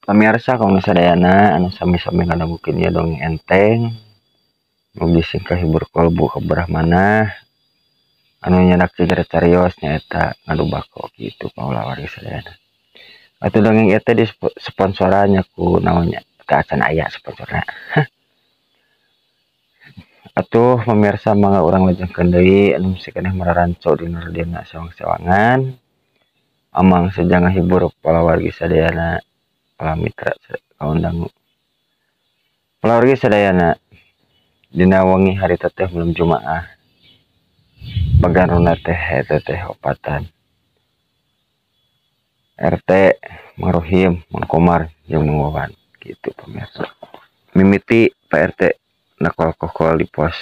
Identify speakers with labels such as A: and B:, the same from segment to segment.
A: Pamirsa kalau sadayana anu sami-sami ngadangukeun ieu dongeng enteng nu bising kahibur kolbu kabarah manah anu nyedak cariyos nyaeta ngadu bako kitu paulah wargi sadayana. Atuh dongeng ieu teh disponsorannya ku naonnya teu acan aya sponsorna. Atuh pamirsa mangga urang lajengkeun deui anu sikeneh mararanco dina radiona sawang-sawangan amang saja ngahibur para wargi sadayana. Para mitra kawan dangu keluarga sadayana dina wengi harita teh belum Jumaah baganrona teh eta teh opatan RT Mang Rohim, Mang Komar jeung Mang Wawan gitu pemirsa. Mimiti Pak RT nakol-kokol di pos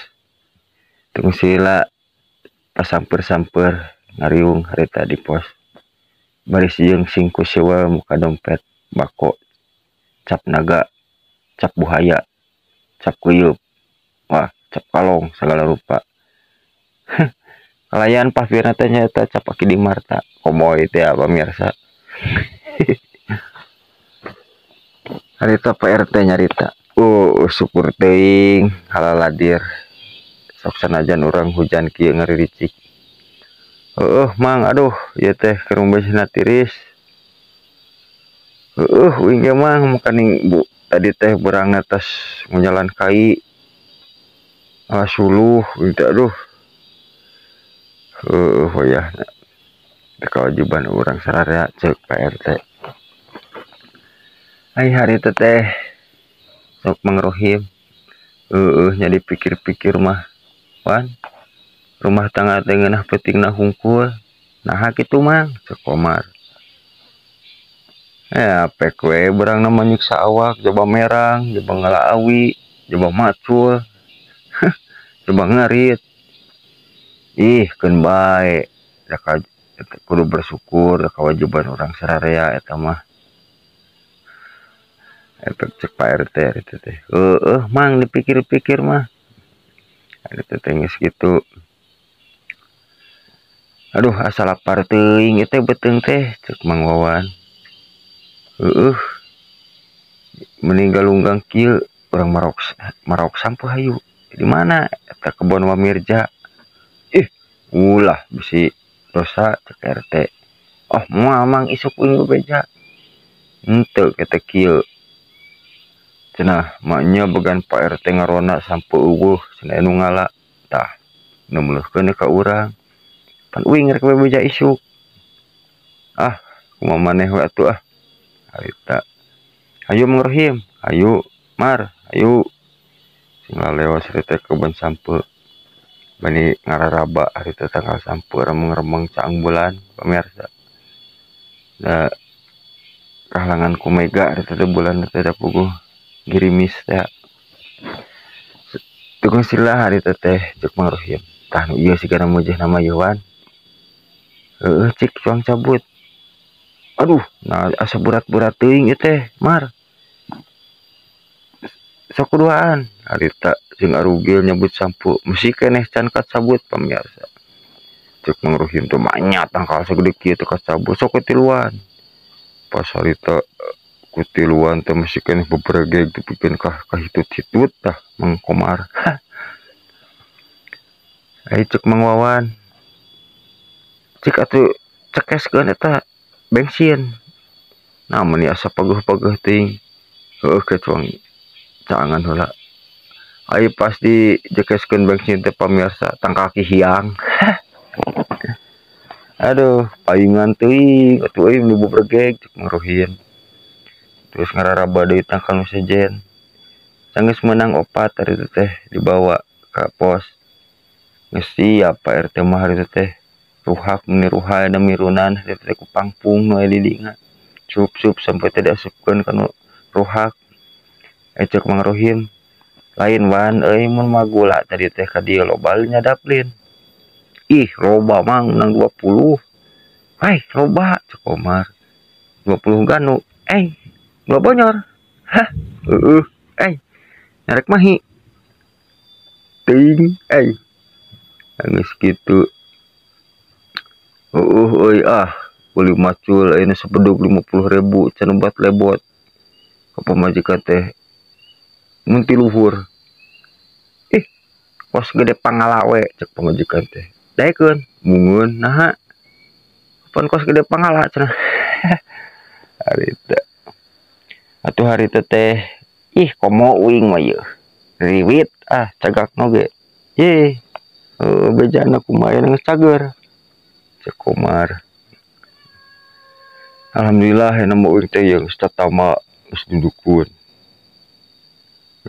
A: tunggu sila pasamper-samper ngariung harita di pos baris jeung singku sewa muka dompet bako cap naga cap buhaya cap kuyup wah cap kalong segala rupa kalayan pavirna teh nyaeta cap aki di marta komoy teh pamirsa. Harita Pak RT nyarita syukur teuing halaladir sok sanajan urang hujan kieu ngariricik. Mang aduh ieu teh keur membesina tiris. Uing ge mang makaning Bu tadi teh berang atas menjalan kai suluh gitu aduh hoyah kewajiban orang sararea cek Pak RT. Ai hari teh sok Mang Rohim nya dipikir-pikir mah wan rumah tangga teh ngeunah peutingna hungkul nah kitu mang cek Komar. Ya pek we berang nama nyiksa awak coba merang coba ngalaawi coba macul coba ngarit keun bae da kudu bersyukur da kewajiban orang sararea eta mah efek cek Pak RT eta teh mang dipikir-pikir mah eta teh geus kitu aduh asa lapar teuing teh beuteung teh cek Mang Wawan. Meninggal unggang kieu urang marok sampo hayu di mana eta kebon Wamirja ulah bisi dosa cek RT. Moal mang isuk uing bebeja henteu kata kieu cenah maknya began Pak RT ngarona sampo eueuh cenah anu ngala tah neumeuleurkeun ka urang pan uing rek bebeja isuk kumaha maneh we atuh harita. Ayo Mang Rohim, ayo Mar, ayo sing lewat cerita kebun sampe bani ngararaba harita tanggal sampe remeng-remeng caang bulan pamirsa da kahalangan ku mega harita teh bulan teh da puguh girimis teh tukang sila harita teh cek Mang Rohim tah nu ieu sigana mujih nama Yowan cik cuang cabut aduh nah asa berat-berat teuing ieu teh Mar sok kuduaan harita jeung arugil nyebut sampo mesti keneh can kacabut pamirsa cek Mang Rohim teh manyat tangkal sagede kieu teh kacabut sok ketiluan pas harita kutiluan teh mesti keneh beberegeg tepikeun ka hitut-hitut tah Mang Komar. Ai cek Mang Wawan cek atuh cekeskeun eta bensin nah mun asa pageuh-pageuh teuing kecuali caangan heula ai pas di jekeskeun bensin teh pamirsa tangkal hiang aduh paingan teuing atuh euy nu beberegeg cek Mang Rohim terus ngararaba deui tangkal nu sejen sanggeus meunang opat harita teh dibawa ka pos geus siap Pak RT mah harita teh ruhak meni ruha da mirunan harita teh ku pangpung nu aya di dinya sup-sup sampai teh diasupkeun kana ruhak cek Mang Rohim lain wan mun mah gula tadi teh ka dieu loba nyadaplin loba mang menang 20 loba cek Komar 20 ganu gula bonyor nyarek mahi ting geus kitu uli macul ayeuna sapedug 50.000 can obat lebot ke pamajikan teh mun ti luhur. Kos gede pangalawe cek pamajikan teh. Daekeun mungeun naha. Pon kos gede pangala cenah. Harita. Atuh harita teh ih komo uing mah yeuh. Riwit cagakna ge. Ye. Bejana kumaha geus cager. Cek Komar. Alhamdulillah nemu uing teh geus tatama geus dudukun.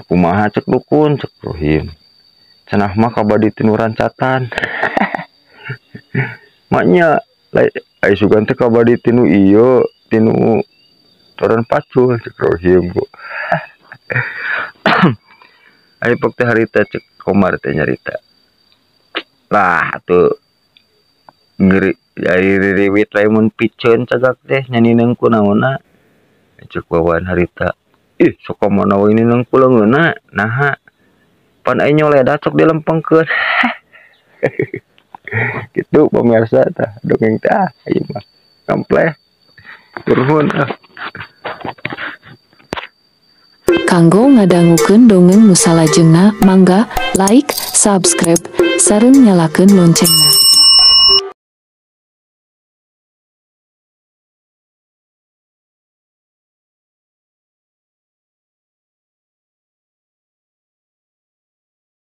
A: Kumaha cek dukun cek Rohim. Cenah mah kabadi tinu rancatan. Maknya ai sugan teh kabadi tinu ieu, tinu toran pacul cek Rohim bu. Ai pok teh harita cek Komar teh nyarita. Lah tuh ngeri dari riwit lamun piceun cagak teh nyanineng kunaonna. Cek Wawan harita. Ih sok mana we nineng puleungeuna naha. Pan ai nyoledat sok dilempengkeun. Gitu pemirsa tah dongeng teh ieu mah. Kampleh. Turun
B: Kanggo ngadangukeun dongeng nu salajengna mangga like, subscribe, sareng nyalakeun loncengna.